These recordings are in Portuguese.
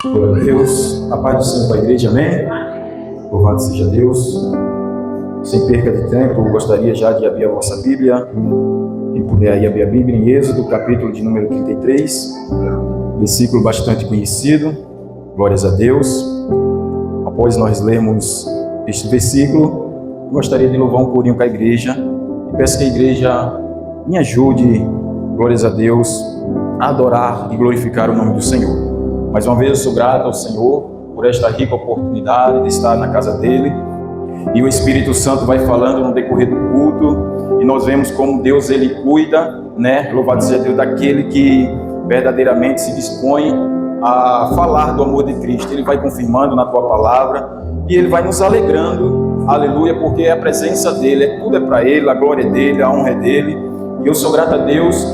Glória a Deus, a paz do Senhor para a igreja, amém? Louvado seja Deus. Sem perca de tempo, eu gostaria já de abrir a vossa Bíblia, e puder aí abrir a Bíblia em Êxodo, capítulo de número 33, versículo bastante conhecido, glórias a Deus. Após nós lermos este versículo, eu gostaria de louvar um corinho com a igreja, e peço que a igreja me ajude, glórias a Deus, a adorar e glorificar o nome do Senhor. Mais uma vez eu sou grato ao Senhor por esta rica oportunidade de estar na casa dele, e o Espírito Santo vai falando no decorrer do culto, e nós vemos como Deus ele cuida, né? Louvado seja Deus, daquele que verdadeiramente se dispõe a falar do amor de Cristo. Ele vai confirmando na tua palavra e ele vai nos alegrando, aleluia, porque a presença dele, tudo é para ele, a glória é dele, a honra é dele. E eu sou grato a Deus,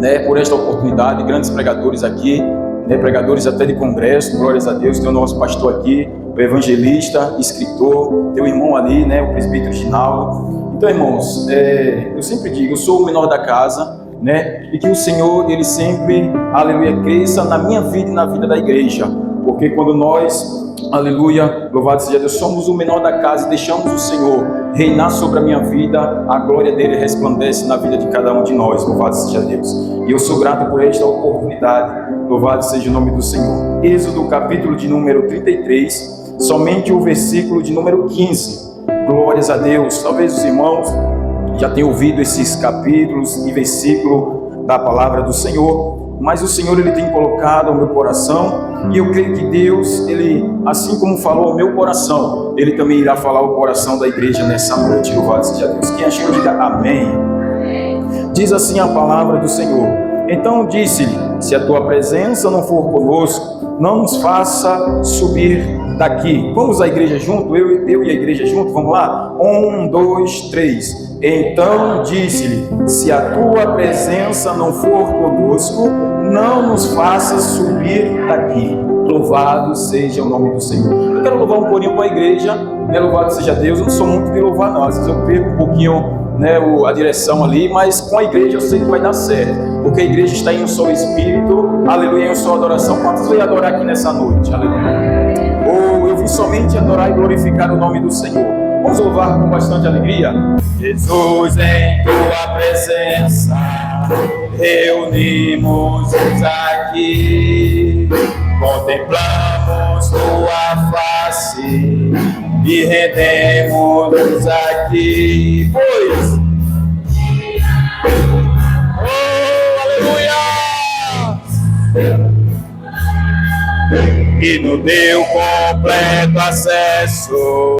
né, por esta oportunidade. Grandes pregadores aqui, né, pregadores até de congresso, glórias a Deus. Tem o nosso pastor aqui, o evangelista, escritor, tem o irmão ali, né, o presbítero Ginaldo. Então, irmãos, eu sempre digo, eu sou o menor da casa, né, e que o Senhor, ele sempre, aleluia, cresça na minha vida e na vida da igreja, porque quando nós, aleluia, louvado seja Deus, somos o menor da casa e deixamos o Senhor reinar sobre a minha vida, a glória dele resplandece na vida de cada um de nós, louvado seja Deus. E eu sou grato por esta oportunidade, louvado seja o nome do Senhor. Êxodo, capítulo de número 33, somente o versículo de número 15, glórias a Deus. Talvez os irmãos já tenham ouvido esses capítulos e versículos da palavra do Senhor, mas o Senhor ele tem colocado ao meu coração, e eu creio que Deus, ele, assim como falou ao meu coração, ele também irá falar ao coração da igreja nessa noite, louvado seja Deus. Quem achou, diga amém. Diz assim a palavra do Senhor: então disse-lhe, se a tua presença não for conosco, não nos faça subir daqui. Vamos à igreja junto, eu e a igreja junto, vamos lá? 1, 2, 3. Então disse-lhe, se a tua presença não for conosco, não nos faça subir daqui. Louvado seja o nome do Senhor. Eu quero louvar um corinho com a igreja, né? Louvado seja Deus. Eu não sou muito de louvar não, às vezes eu perco um pouquinho, né, a direção ali, mas com a igreja eu sei que vai dar certo, porque a igreja está em um só espírito, aleluia, em uma só adoração. Quantos veio adorar aqui nessa noite? Aleluia. Ou eu vim somente adorar e glorificar o nome do Senhor. Vamos louvar com bastante alegria. Jesus, em tua presença reunimos-nos aqui, contemplamos tua face e rendemos-nos aqui, pois aleluia, e nos deu completo acesso.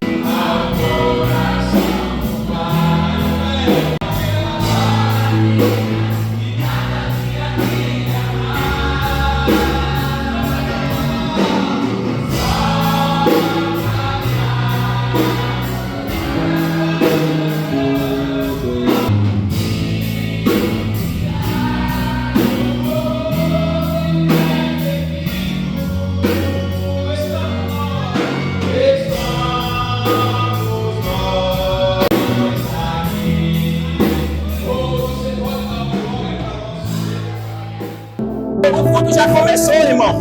O culto já começou, irmão.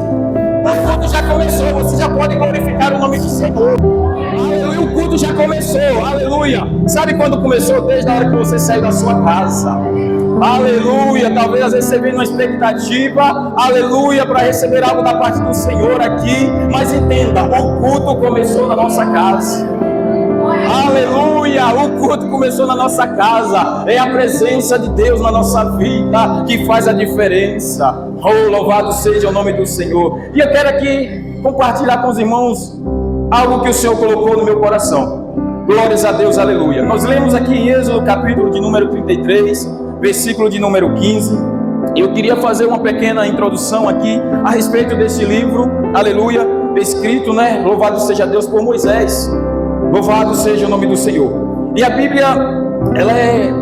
O culto já começou. Você já pode glorificar o nome do Senhor. Aleluia, o culto já começou. Aleluia. Sabe quando começou? Desde a hora que você saiu da sua casa. Aleluia. Talvez às vezes você venha numa expectativa, aleluia, para receber algo da parte do Senhor aqui. Mas entenda, o culto começou na nossa casa. Aleluia, o culto começou na nossa casa. É a presença de Deus na nossa vida que faz a diferença. Oh, louvado seja o nome do Senhor. E eu quero aqui compartilhar com os irmãos algo que o Senhor colocou no meu coração. Glórias a Deus, aleluia. Nós lemos aqui em Êxodo, capítulo de número 33, versículo de número 15. Eu queria fazer uma pequena introdução aqui a respeito desse livro, aleluia, escrito, né, louvado seja Deus, por Moisés. Louvado seja o nome do Senhor. E a Bíblia, ela é,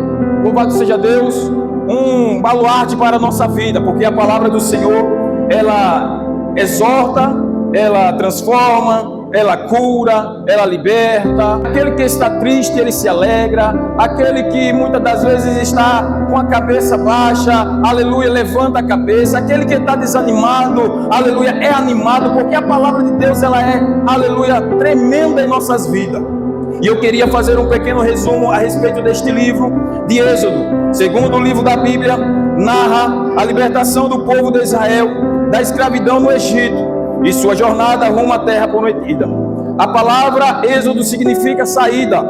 louvado seja Deus, um baluarte para a nossa vida, porque a palavra do Senhor, ela exorta, ela transforma, ela cura, ela liberta. Aquele que está triste, ele se alegra. Aquele que muitas das vezes está com a cabeça baixa, aleluia, levanta a cabeça. Aquele que está desanimado, aleluia, é animado, porque a palavra de Deus, ela é, aleluia, tremenda em nossas vidas. E eu queria fazer um pequeno resumo a respeito deste livro de Êxodo. Segundo o livro da Bíblia, narra a libertação do povo de Israel da escravidão no Egito e sua jornada rumo à terra prometida. A palavra Êxodo significa saída,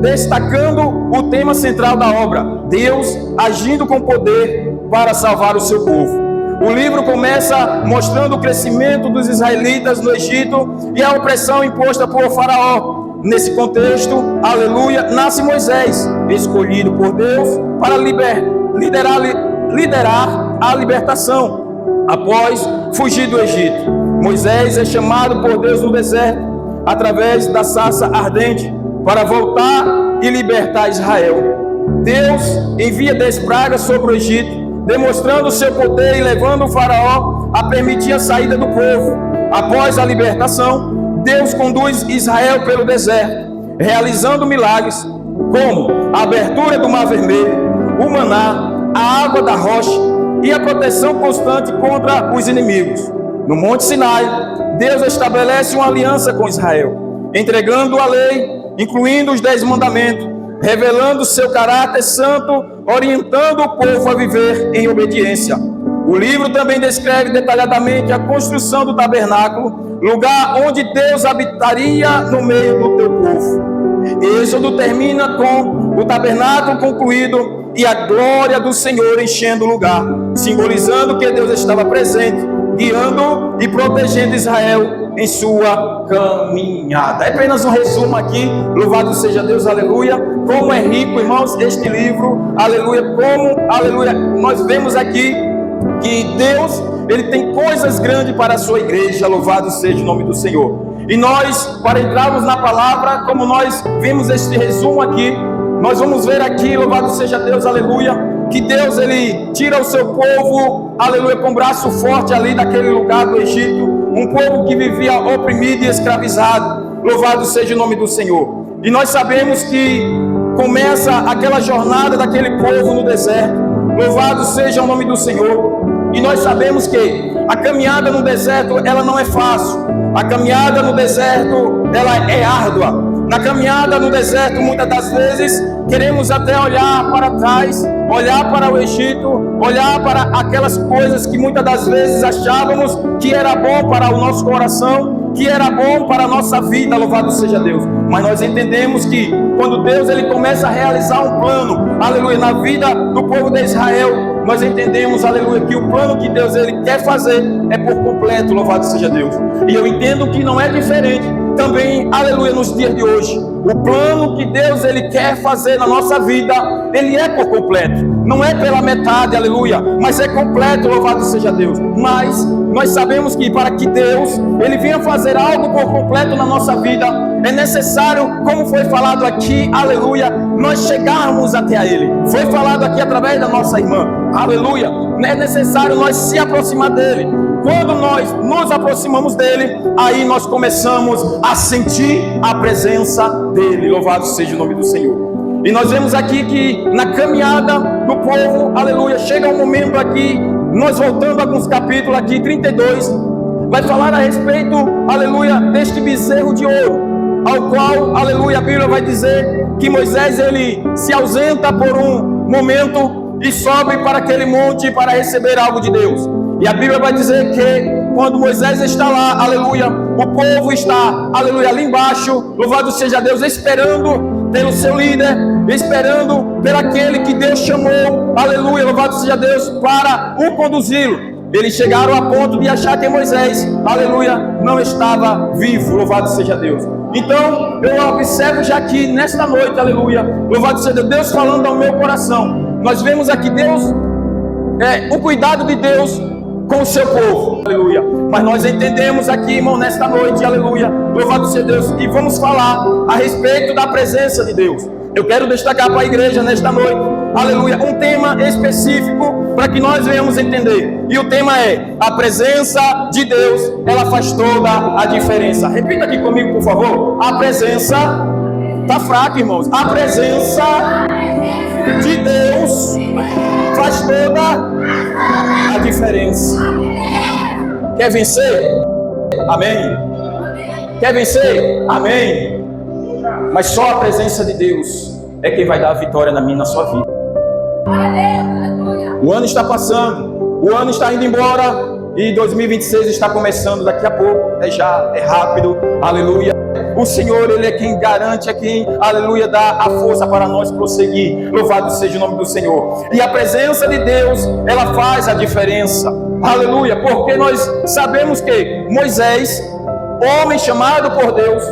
destacando o tema central da obra: Deus agindo com poder para salvar o seu povo. O livro começa mostrando o crescimento dos israelitas no Egito e a opressão imposta por Faraó. Nesse contexto, aleluia, nasce Moisés, escolhido por Deus para liderar a libertação após fugir do Egito. Moisés é chamado por Deus no deserto, através da sarça ardente, para voltar e libertar Israel. Deus envia 10 pragas sobre o Egito, demonstrando o seu poder e levando o Faraó a permitir a saída do povo. Após a libertação, Deus conduz Israel pelo deserto, realizando milagres, como a abertura do Mar Vermelho, o maná, a água da rocha e a proteção constante contra os inimigos. No Monte Sinai, Deus estabelece uma aliança com Israel, entregando a lei, incluindo os 10 mandamentos, revelando seu caráter santo, orientando o povo a viver em obediência. O livro também descreve detalhadamente a construção do tabernáculo, lugar onde Deus habitaria no meio do teu povo. Êxodo termina com o tabernáculo concluído e a glória do Senhor enchendo o lugar, simbolizando que Deus estava presente, guiando e protegendo Israel em sua caminhada. É apenas um resumo aqui, louvado seja Deus, aleluia. Como é rico, irmãos, este livro, aleluia. Como, aleluia, nós vemos aqui que Deus, Ele tem coisas grandes para a sua igreja, louvado seja o nome do Senhor. E nós, para entrarmos na palavra, como nós vimos este resumo aqui, nós vamos ver aqui, louvado seja Deus, aleluia, que Deus, Ele tira o seu povo, aleluia, com braço forte ali daquele lugar do Egito, um povo que vivia oprimido e escravizado, louvado seja o nome do Senhor. E nós sabemos que começa aquela jornada daquele povo no deserto, louvado seja o nome do Senhor. E nós sabemos que a caminhada no deserto, ela não é fácil. A caminhada no deserto, ela é árdua. Na caminhada no deserto, muitas das vezes, queremos até olhar para trás, olhar para o Egito, olhar para aquelas coisas que muitas das vezes achávamos que era bom para o nosso coração, que era bom para a nossa vida, louvado seja Deus. Mas nós entendemos que quando Deus, Ele começa a realizar um plano, aleluia, na vida do povo de Israel, nós entendemos, aleluia, que o plano que Deus, Ele quer fazer é por completo, louvado seja Deus. E eu entendo que não é diferente também, aleluia, nos dias de hoje. O plano que Deus, Ele quer fazer na nossa vida, Ele é por completo. Não é pela metade, aleluia, mas é completo, louvado seja Deus. Mas nós sabemos que para que Deus, Ele venha fazer algo por completo na nossa vida, é necessário, como foi falado aqui, aleluia, nós chegarmos até a Ele. Foi falado aqui através da nossa irmã, aleluia. É necessário nós se aproximar dEle. Quando nós nos aproximamos dEle, aí nós começamos a sentir a presença dEle. Louvado seja o nome do Senhor. E nós vemos aqui que na caminhada do povo, aleluia, chega um momento aqui, nós voltando a alguns capítulos aqui, 32, vai falar a respeito, aleluia, deste bezerro de ouro, ao qual, aleluia, a Bíblia vai dizer que Moisés, ele se ausenta por um momento e sobe para aquele monte para receber algo de Deus. E a Bíblia vai dizer que quando Moisés está lá, aleluia, o povo está, aleluia, ali embaixo, louvado seja Deus, esperando pelo seu líder, esperando pelo aquele que Deus chamou, aleluia, louvado seja Deus, para o conduzi-lo. Eles chegaram a ponto de achar que Moisés, aleluia, não estava vivo, louvado seja Deus. Então, eu observo já aqui, nesta noite, aleluia, louvado seja Deus falando ao meu coração. Nós vemos aqui Deus, o cuidado de Deus com o seu povo, aleluia. Mas nós entendemos aqui, irmão, nesta noite, aleluia, louvado seja Deus, e vamos falar a respeito da presença de Deus. Eu quero destacar para a igreja nesta noite, aleluia, um tema específico para que nós venhamos entender. E o tema é: a presença de Deus, ela faz toda a diferença. Repita aqui comigo, por favor. A presença, tá fraco, irmãos. A presença de Deus faz toda a diferença. Quer vencer? Amém. Quer vencer? Amém. Mas só a presença de Deus é quem vai dar a vitória na minha e na sua vida. O ano está passando, o ano está indo embora e 2026 está começando daqui a pouco. É rápido, aleluia. O Senhor, Ele é quem garante, é quem, aleluia, dá a força para nós prosseguir. Louvado seja o nome do Senhor. E a presença de Deus, ela faz a diferença, aleluia, porque nós sabemos que Moisés, homem chamado por Deus,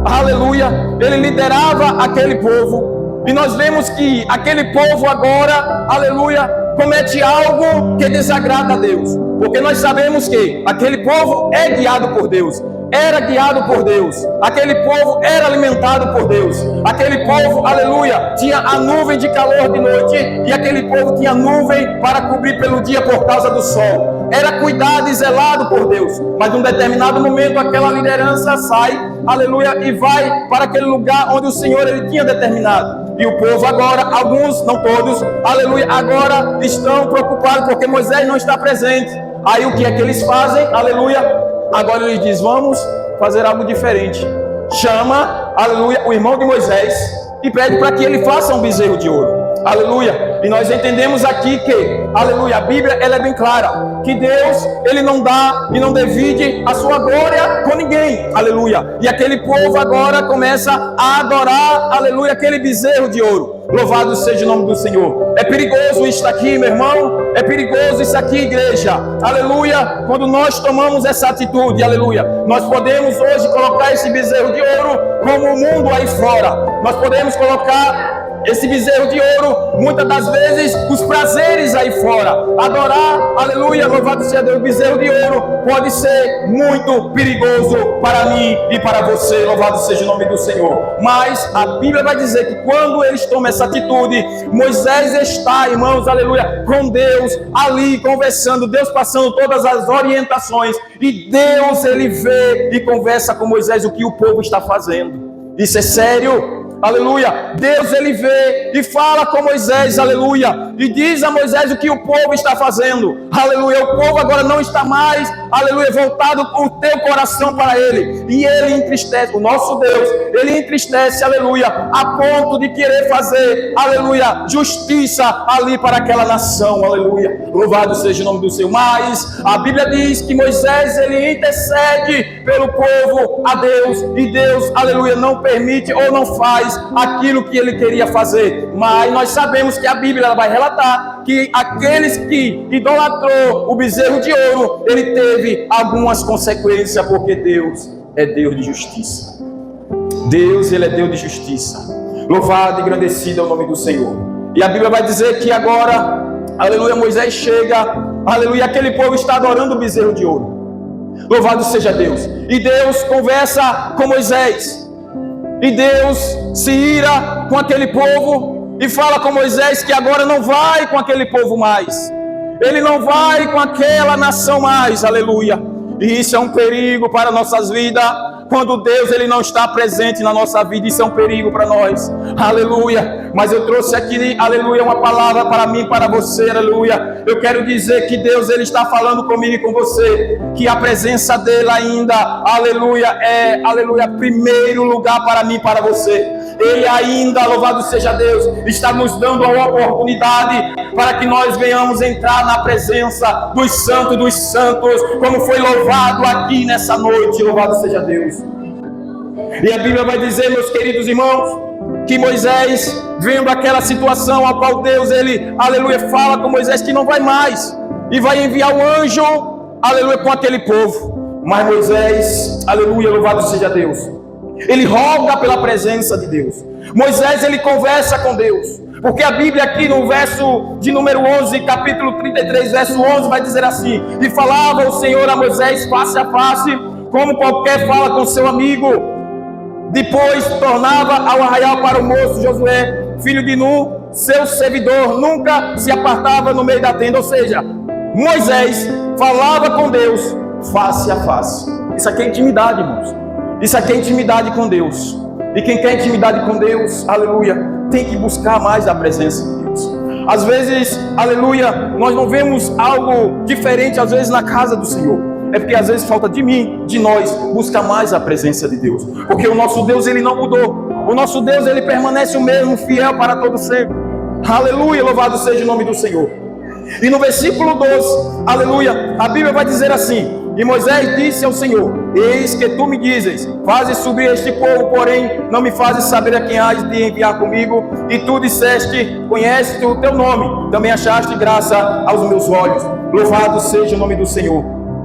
aleluia, ele liderava aquele povo, e nós vemos que aquele povo agora, aleluia, comete algo que desagrada a Deus, porque nós sabemos que aquele povo é guiado por Deus, era guiado por Deus, aquele povo era alimentado por Deus, aquele povo, aleluia, tinha a nuvem de calor de noite, e aquele povo tinha nuvem para cobrir pelo dia por causa do sol, era cuidado e zelado por Deus, mas num determinado momento aquela liderança sai, aleluia, e vai para aquele lugar onde o Senhor ele tinha determinado, e o povo agora, alguns, não todos, aleluia, agora estão preocupados porque Moisés não está presente. Aí o que é que eles fazem? Aleluia. Agora ele diz: vamos fazer algo diferente. Chama, aleluia, o irmão de Moisés e pede para que ele faça um bezerro de ouro. Aleluia. E nós entendemos aqui que, aleluia, a Bíblia ela é bem clara, que Deus, ele não dá e não divide a sua glória com ninguém. Aleluia. E aquele povo agora começa a adorar, aleluia, aquele bezerro de ouro. Louvado seja o nome do Senhor. É perigoso isso aqui, meu irmão. É perigoso isso aqui, igreja. Aleluia. Quando nós tomamos essa atitude, aleluia, nós podemos hoje colocar esse bezerro de ouro como o mundo aí fora. Nós podemos colocar esse bezerro de ouro, muitas das vezes, os prazeres aí fora. Adorar, aleluia, louvado seja Deus, o bezerro de ouro pode ser muito perigoso para mim e para você, louvado seja o nome do Senhor. Mas a Bíblia vai dizer que quando eles tomam essa atitude, Moisés está, irmãos, aleluia, com Deus ali conversando, Deus passando todas as orientações, e Deus, ele vê e conversa com Moisés o que o povo está fazendo. Isso é sério. Aleluia, Deus ele vê e fala com Moisés, aleluia, e diz a Moisés o que o povo está fazendo, aleluia, o povo agora não está mais, aleluia, voltado o teu coração para ele, e ele entristece, o nosso Deus, ele entristece, aleluia, a ponto de querer fazer, aleluia, justiça ali para aquela nação, aleluia, louvado seja o nome do Senhor. Mas a Bíblia diz que Moisés ele intercede pelo povo a Deus, e Deus, aleluia, não permite ou não faz aquilo que ele queria fazer. Mas nós sabemos que a Bíblia vai relatar que aqueles que idolatrou o bezerro de ouro, ele teve algumas consequências, porque Deus é Deus de justiça. Deus, ele é Deus de justiça. Louvado e engrandecido é o nome do Senhor. E a Bíblia vai dizer que agora, aleluia, Moisés chega, aleluia, aquele povo está adorando o bezerro de ouro. Louvado seja Deus. E Deus conversa com Moisés. E Deus se ira com aquele povo e fala com Moisés que agora não vai com aquele povo mais. Ele não vai com aquela nação mais, aleluia. E isso é um perigo para nossas vidas. Quando Deus ele não está presente na nossa vida, isso é um perigo para nós, aleluia. Mas eu trouxe aqui, aleluia, uma palavra para mim, para você, aleluia. Eu quero dizer que Deus ele está falando comigo e com você, que a presença dele ainda, aleluia, é, aleluia, primeiro lugar para mim e para você. Ele ainda, louvado seja Deus, está nos dando a oportunidade para que nós venhamos entrar na presença dos santos, como foi louvado aqui nessa noite, louvado seja Deus. E a Bíblia vai dizer, meus queridos irmãos, que Moisés, vendo aquela situação a qual Deus, ele, aleluia, fala com Moisés que não vai mais, e vai enviar um anjo, aleluia, com aquele povo. Mas Moisés, aleluia, louvado seja Deus, ele roga pela presença de Deus. Moisés, ele conversa com Deus, porque a Bíblia aqui no verso de número 11, capítulo 33, verso 11, vai dizer assim: e falava o Senhor a Moisés face a face, como qualquer fala com seu amigo. Depois tornava ao arraial para o moço Josué, filho de Nun, seu servidor, nunca se apartava no meio da tenda. Ou seja, Moisés falava com Deus face a face. Isso aqui é intimidade, irmãos. Isso aqui é intimidade com Deus. E quem quer intimidade com Deus, aleluia, tem que buscar mais a presença de Deus. Às vezes, aleluia, nós não vemos algo diferente, às vezes, na casa do Senhor. É porque às vezes falta de mim, de nós, buscar mais a presença de Deus. Porque o nosso Deus, ele não mudou. O nosso Deus, ele permanece o mesmo, fiel para todo sempre. Aleluia, louvado seja o nome do Senhor. E no versículo 12, aleluia, a Bíblia vai dizer assim: e Moisés disse ao Senhor: eis que tu me dizes, fazes subir este povo, porém não me fazes saber a quem hás de enviar comigo. E tu disseste: conheces o teu nome, também achaste graça aos meus olhos. Louvado seja o nome do Senhor.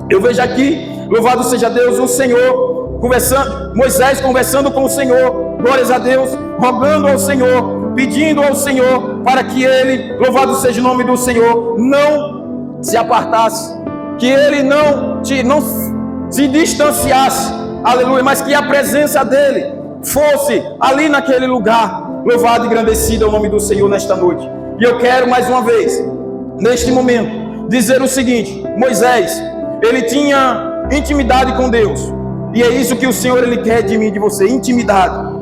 Eu vejo aqui, louvado seja Deus, o Senhor conversando, Moisés conversando com o Senhor, glórias a Deus, rogando ao Senhor, pedindo ao Senhor para que ele, louvado seja o nome do Senhor, não se apartasse, que ele não se distanciasse, aleluia, mas que a presença dele fosse ali naquele lugar. Louvado e engrandecido é o nome do Senhor nesta noite. E eu quero mais uma vez, neste momento, dizer o seguinte: Moisés, ele tinha intimidade com Deus, e é isso que o Senhor ele quer de mim e de você, intimidade.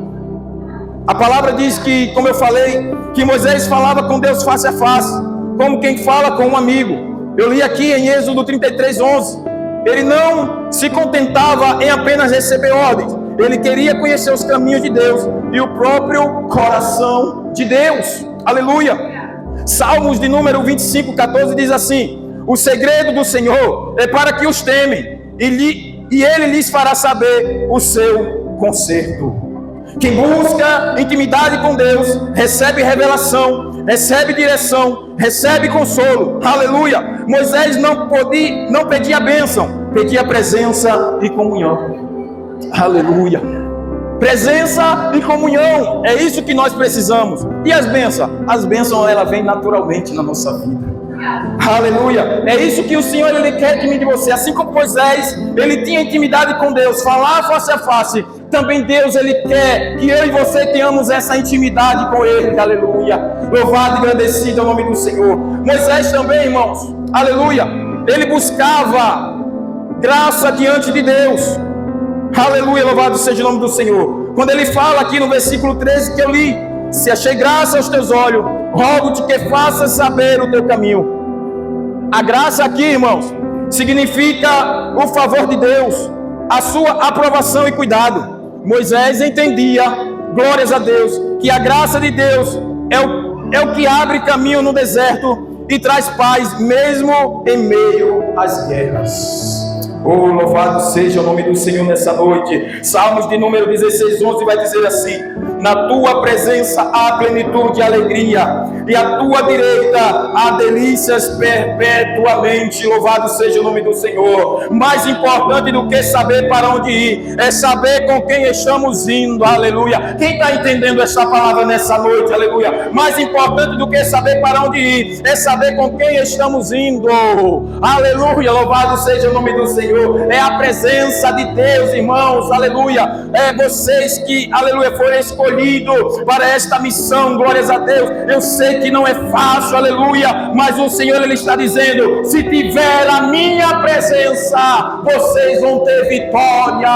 A palavra diz que, como eu falei, que Moisés falava com Deus face a face, como quem fala com um amigo. Eu li aqui em Êxodo 33:11. Ele não se contentava em apenas receber ordens. Ele queria conhecer os caminhos de Deus e o próprio coração de Deus. Aleluia. Salmos de número 25:14 diz assim: o segredo do Senhor é para que os temem, e Ele lhes fará saber o seu conserto. Quem busca intimidade com Deus, recebe revelação, recebe direção, recebe consolo. Aleluia. Moisés não pedia bênção, pedia presença e comunhão. Aleluia. Presença e comunhão, é isso que nós precisamos. E as bênçãos? As bênçãos, ela vem naturalmente na nossa vida. Aleluia. É isso que o Senhor ele quer de mim e de você. Assim como Moisés, ele tinha intimidade com Deus, falar face a face, também Deus ele quer que eu e você tenhamos essa intimidade com Ele. Aleluia. Louvado e agradecido é o nome do Senhor. Moisés também, irmãos, aleluia, ele buscava graça diante de Deus. Aleluia, louvado seja o nome do Senhor. Quando ele fala aqui no versículo 13 que eu li: se achei graça aos teus olhos, rogo-te que faças saber o teu caminho. A graça aqui, irmãos, significa o favor de Deus, a sua aprovação e cuidado. Moisés entendia, glórias a Deus, que a graça de Deus é o que abre caminho no deserto e traz paz mesmo em meio às guerras. Oh, louvado seja o nome do Senhor nessa noite. Salmos de número 16:11 vai dizer assim: na tua presença há plenitude e alegria, e à tua direita há delícias perpetuamente. Louvado seja o nome do Senhor. Mais importante do que saber para onde ir, é saber com quem estamos indo. Aleluia. Quem está entendendo essa palavra nessa noite? Aleluia. Mais importante do que saber para onde ir, é saber com quem estamos indo. Aleluia. Louvado seja o nome do Senhor. É a presença de Deus, irmãos. Aleluia. É vocês que, aleluia, foram escolhidos para esta missão. Glórias a Deus. Eu sei que não é fácil, aleluia, mas o Senhor ele está dizendo: se tiver a minha presença, vocês vão ter vitória.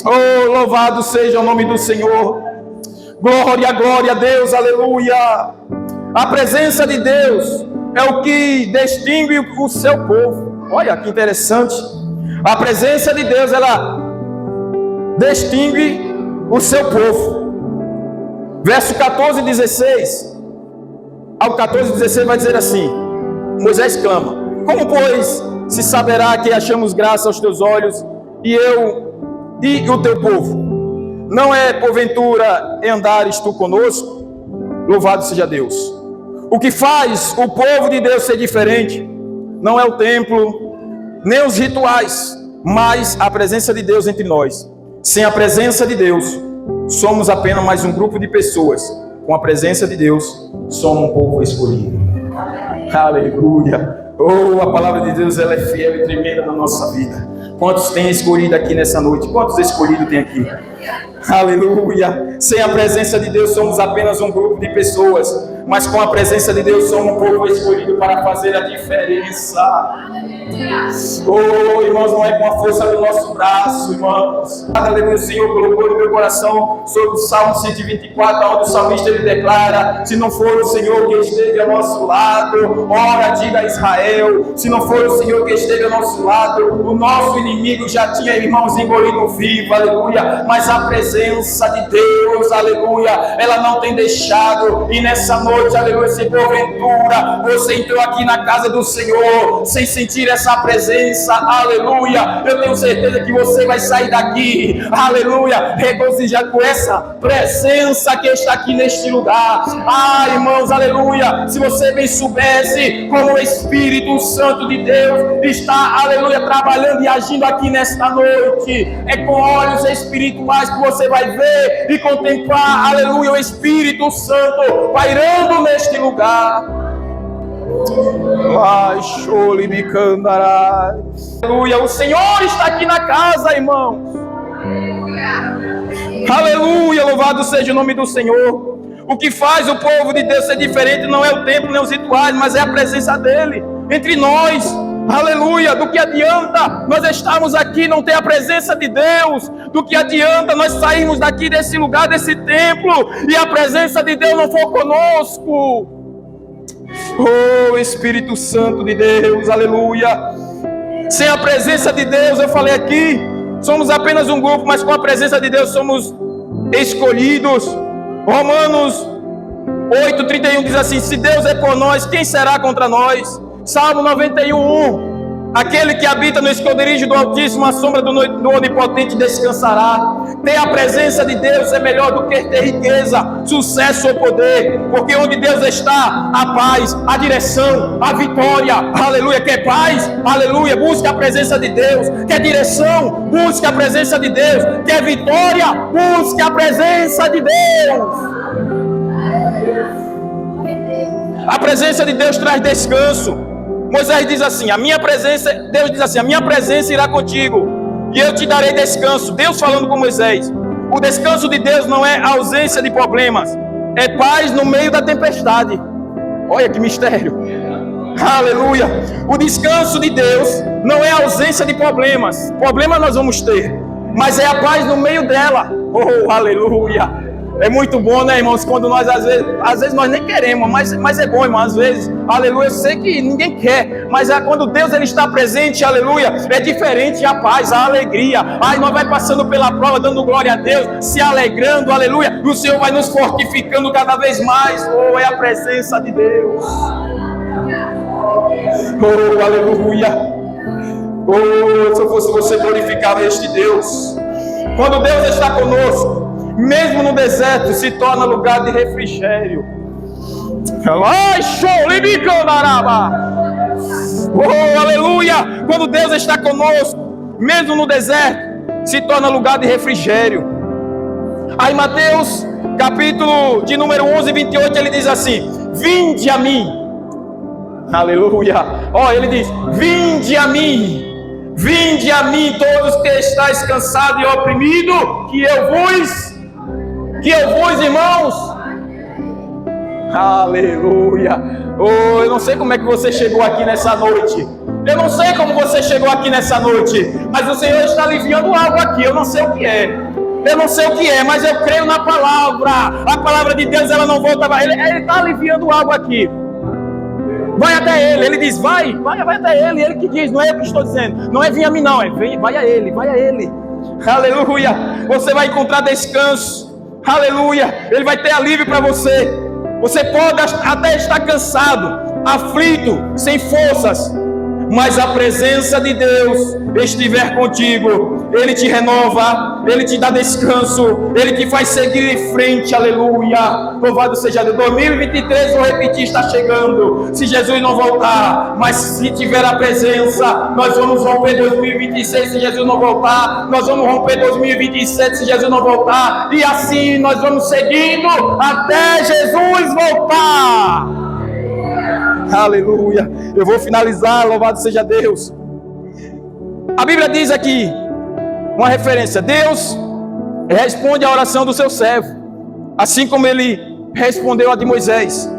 Oh, louvado seja o nome do Senhor. Glória, glória a Deus, aleluia. A presença de Deus é o que distingue o seu povo. Olha que interessante. A presença de Deus, ela distingue o seu povo. Verso 14 e 16. Ao 14 e 16 vai dizer assim: Moisés clama: como, pois, se saberá que achamos graça aos teus olhos, e o teu povo? Não é porventura andares tu conosco? Louvado seja Deus. O que faz o povo de Deus ser diferente não é o templo, nem os rituais, mas a presença de Deus entre nós. Sem a presença de Deus, somos apenas mais um grupo de pessoas. Com a presença de Deus, somos um povo escolhido. Aleluia. Oh, a palavra de Deus ela é fiel e tremenda na nossa vida. Quantos tem escolhido aqui nessa noite? Quantos escolhidos tem aqui? Aleluia! Sem a presença de Deus somos apenas um grupo de pessoas, mas com a presença de Deus somos um povo escolhido para fazer a diferença. Oh, irmãos, não é com a força do nosso braço, irmãos. Aleluia, o Senhor colocou no meu coração sobre o Salmo 124, onde o salmista ele declara: se não for o Senhor que esteve ao nosso lado, ora, diga a Israel, se não for o Senhor que esteve ao nosso lado, o nosso inimigo já tinha, irmãos, engolido vivo, aleluia. Mas a presença de Deus, aleluia, ela não tem deixado. E nessa noite, aleluia, se porventura você entrou aqui na casa do Senhor sem sentir essa presença, aleluia, eu tenho certeza que você vai sair daqui, aleluia, regozijado com essa presença que está aqui neste lugar. Ah, irmãos, aleluia, se você bem soubesse como o Espírito Santo de Deus está, aleluia, trabalhando e agindo aqui nesta noite, é com olhos espirituais que você vai ver e contemplar, aleluia, o Espírito Santo pairando neste lugar. Ai, aleluia, o Senhor está aqui na casa, irmãos. Aleluia, louvado seja o nome do Senhor. O que faz o povo de Deus ser diferente não é o templo nem os rituais, mas é a presença dele entre nós. Aleluia, do que adianta nós estarmos aqui e não ter a presença de Deus? Do que adianta nós sairmos daqui desse lugar, desse templo, e a presença de Deus não for conosco? Oh, Espírito Santo de Deus, aleluia. Sem a presença de Deus, eu falei aqui, somos apenas um grupo, mas com a presença de Deus somos escolhidos. Romanos 8:31 diz assim: se Deus é por nós, quem será contra nós? Salmo 91:1: aquele que habita no esconderijo do Altíssimo, a sombra do Onipotente descansará. Ter a presença de Deus é melhor do que ter riqueza, sucesso ou poder, porque onde Deus está, a paz, a direção, a vitória. Aleluia. Quer paz? Aleluia. Busque a presença de Deus. Quer direção? Busque a presença de Deus. Quer vitória? Busque a presença de Deus. A presença de Deus traz descanso. Moisés diz assim: Deus diz assim: a minha presença irá contigo e eu te darei descanso. Deus falando com Moisés. O descanso de Deus não é ausência de problemas, é paz no meio da tempestade. Olha que mistério. Aleluia. O descanso de Deus não é ausência de problemas. Problemas nós vamos ter, mas é a paz no meio dela. Oh, aleluia. É muito bom, né, irmãos, quando nós às vezes nós nem queremos, mas é bom, irmão, às vezes, aleluia, eu sei que ninguém quer, mas quando Deus ele está presente, aleluia, é diferente a paz, a alegria. Aí nós vai passando pela prova, dando glória a Deus, se alegrando, aleluia, e o Senhor vai nos fortificando cada vez mais. Oh, é a presença de Deus. Oh, aleluia. Oh, se eu fosse você, glorificava este Deus. Quando Deus está conosco, mesmo no deserto, se torna lugar de refrigério. Oh, aleluia! Quando Deus está conosco, mesmo no deserto, se torna lugar de refrigério. Aí Mateus, capítulo de número 11:28, ele diz assim: vinde a mim. Aleluia! Ó, ele diz: vinde a mim, todos que estáis cansados e oprimidos, que eu vos, irmãos. Aleluia. Oh, eu não sei como é que você chegou aqui nessa noite. Eu não sei como você chegou aqui nessa noite, mas o Senhor está aliviando algo aqui. Eu não sei o que é. Mas eu creio na palavra. A palavra de Deus, ela não volta. Ele está aliviando algo aqui. Vai até ele. Ele diz: vai até ele. Ele que diz, não é eu que estou dizendo. Não é vir a mim, não. Vai a ele. Aleluia. Você vai encontrar descanso. Aleluia. Ele vai ter alívio para você. Você pode até estar cansado, aflito, sem forças, mas a presença de Deus estiver contigo, Ele te renova, Ele te dá descanso, Ele te faz seguir em frente. Aleluia. Louvado seja Deus. 2023, vou repetir, está chegando. Se Jesus não voltar, mas se tiver a presença, nós vamos romper 2026. Se Jesus não voltar, nós vamos romper 2027. Se Jesus não voltar, e assim nós vamos seguindo até Jesus voltar. Aleluia. Eu vou finalizar, louvado seja Deus. A Bíblia diz aqui, uma referência: Deus responde à oração do seu servo, assim como ele respondeu a de Moisés.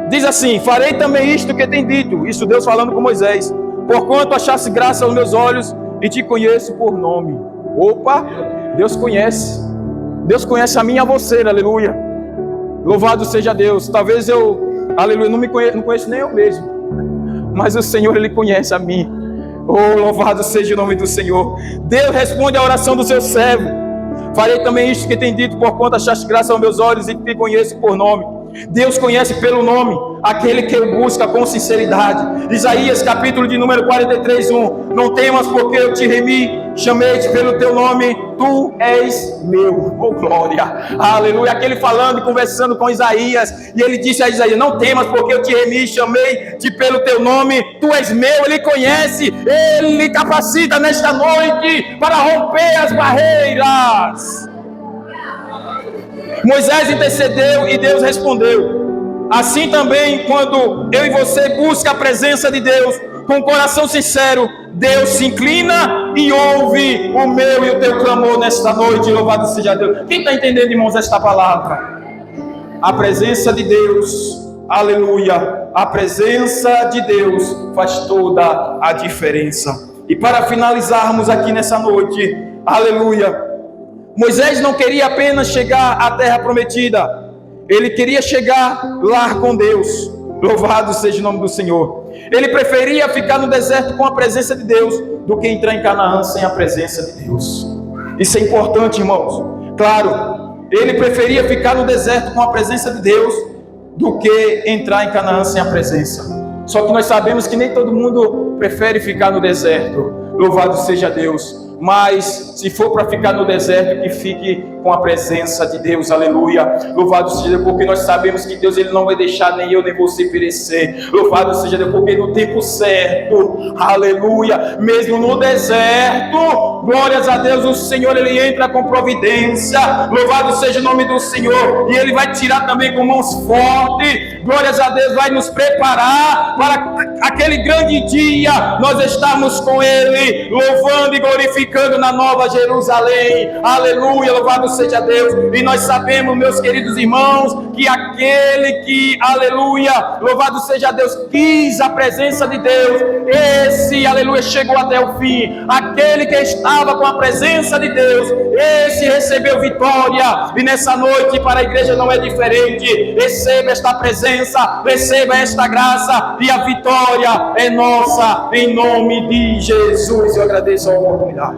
Diz assim: farei também isto que tem dito. Isso Deus falando com Moisés: porquanto achaste graça aos meus olhos e te conheço por nome. Opa, Deus conhece a mim e a você, aleluia. Louvado seja Deus. Talvez eu, aleluia, não conheço nem eu mesmo, mas o Senhor, Ele conhece a mim. Oh, louvado seja o nome do Senhor. Deus responde à oração do seu servo: farei também isto que tem dito, porquanto achaste graça aos meus olhos e te conheço por nome. Deus conhece pelo nome aquele que ele busca com sinceridade. Isaías capítulo de número 43:1: não temas, porque eu te remi, chamei-te pelo teu nome, tu és meu. Oh glória, aleluia. Aquele falando e conversando com Isaías, e ele disse a Isaías: não temas, porque eu te remi, chamei-te pelo teu nome, tu és meu. Ele conhece, ele capacita nesta noite para romper as barreiras. Moisés intercedeu e Deus respondeu. Assim também, quando eu e você buscam a presença de Deus com um coração sincero, Deus se inclina e ouve o meu e o teu clamor nesta noite. Louvado seja Deus. Quem está entendendo, irmãos, esta palavra? A presença de Deus, aleluia, a presença de Deus faz toda a diferença. E para finalizarmos aqui nessa noite, aleluia, Moisés não queria apenas chegar à terra prometida, ele queria chegar lá com Deus. Louvado seja o nome do Senhor. Ele preferia ficar no deserto com a presença de Deus do que entrar em Canaã sem a presença de Deus. Isso é importante, irmãos. Claro, ele preferia ficar no deserto com a presença de Deus do que entrar em Canaã sem a presença. Só que nós sabemos que nem todo mundo prefere ficar no deserto. Louvado seja Deus. Mas se for para ficar no deserto, que fique com a presença de Deus, aleluia. Louvado seja Deus, porque nós sabemos que Deus, Ele não vai deixar nem eu nem você perecer. Louvado seja Deus, porque no tempo certo, aleluia, mesmo no deserto, glórias a Deus, o Senhor, Ele entra com providência. Louvado seja o nome do Senhor, e Ele vai tirar também com mãos fortes. Glórias a Deus, vai nos preparar para aquele grande dia, nós estamos com Ele, louvando e glorificando na Nova Jerusalém, aleluia, louvado seja Deus. E nós sabemos, meus queridos irmãos, que aquele que, aleluia, louvado seja Deus, quis a presença de Deus, esse, aleluia, chegou até o fim. Aquele que estava com a presença de Deus, esse recebeu vitória. E nessa noite para a igreja não é diferente. Receba esta presença, receba esta graça, e a vitória é nossa, em nome de Jesus. Eu agradeço a oportunidade.